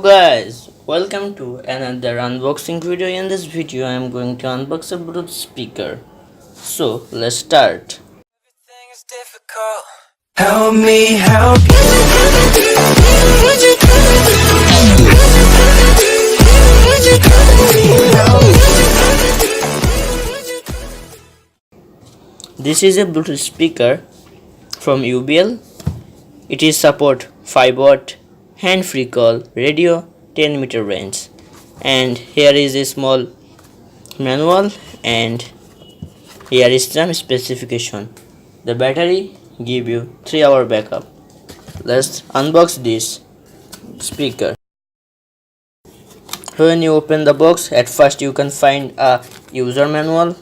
Guys, welcome to another unboxing video. In this video I am going to unbox a Bluetooth speaker. So let's start. Everything is difficult. Help me help This is a Bluetooth speaker from UBL. It is support 5 watt hand-free call radio 10-meter range, and here is a small manual, and here is some specification. The battery give you 3-hour backup. Let's unbox this speaker. When you open the box, at first you can find a user manual,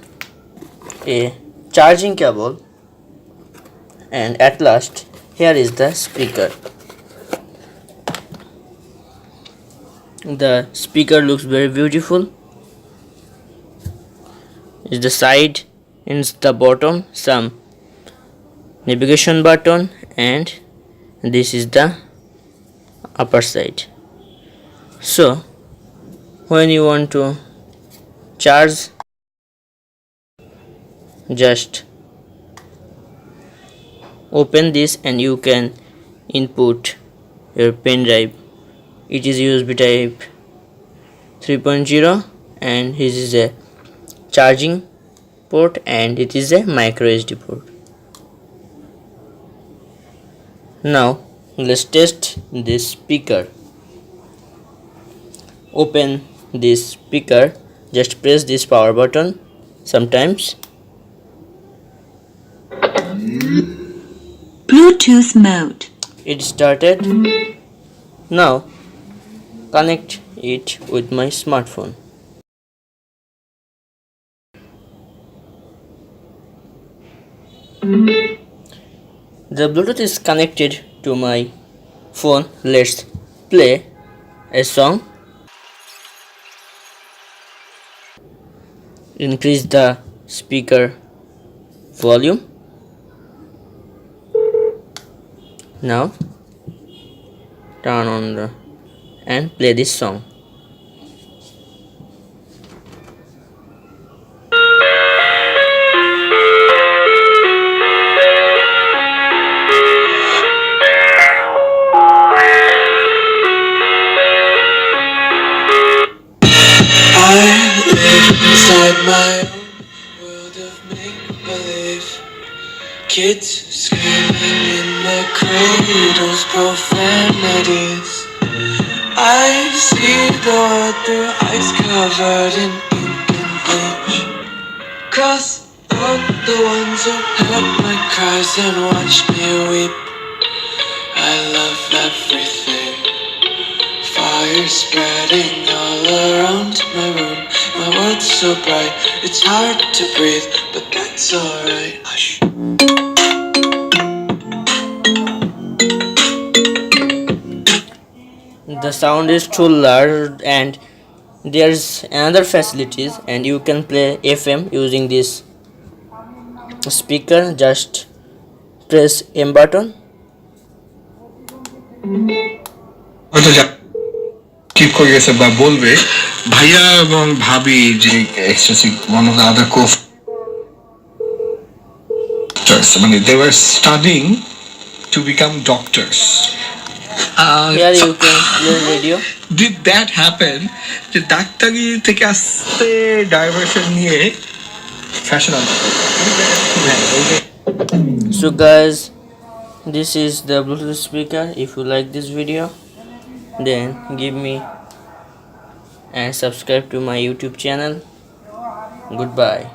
a charging cable, and at last here is the speaker. The speaker looks very beautiful. Is the side, in the bottom some navigation button, and this is the upper side. So when you want to charge, just open this and you can input your pen drive. It is USB type 3.0, and this is a charging port, and it is a micro SD port. Now let's test this speaker. Open this speaker, just press this power button sometimes. Bluetooth mode. It started. Now connect it with my smartphone. The Bluetooth is connected to my phone. Let's play a song. Increase the speaker volume. Now turn on the and play this song. I live inside my own world of make-believe. Kids screaming in their cradles, profanities. I see the world through ice covered in ink and bleach. Cross out the ones who heard my cries and watched me weep. I love everything. Fire spreading all around my room. My world's so bright, it's hard to breathe, but that's alright. Hush. The sound is too loud, and there's another facilities, and you can play FM using this speaker. Just press M button. ঠিক করে গেছে বা বলবে ভাইয়া এবং ভাবি যে এক্সট্রাসিক one of the other মানে they were studying to become doctors. Here you can play radio. Did that happen? যে ডাক্তারি থেকে আসতে ডাইভার্সন নিয়ে fashion So guys, this is the Bluetooth speaker. If you like this video, then give me and subscribe to my YouTube channel. Goodbye.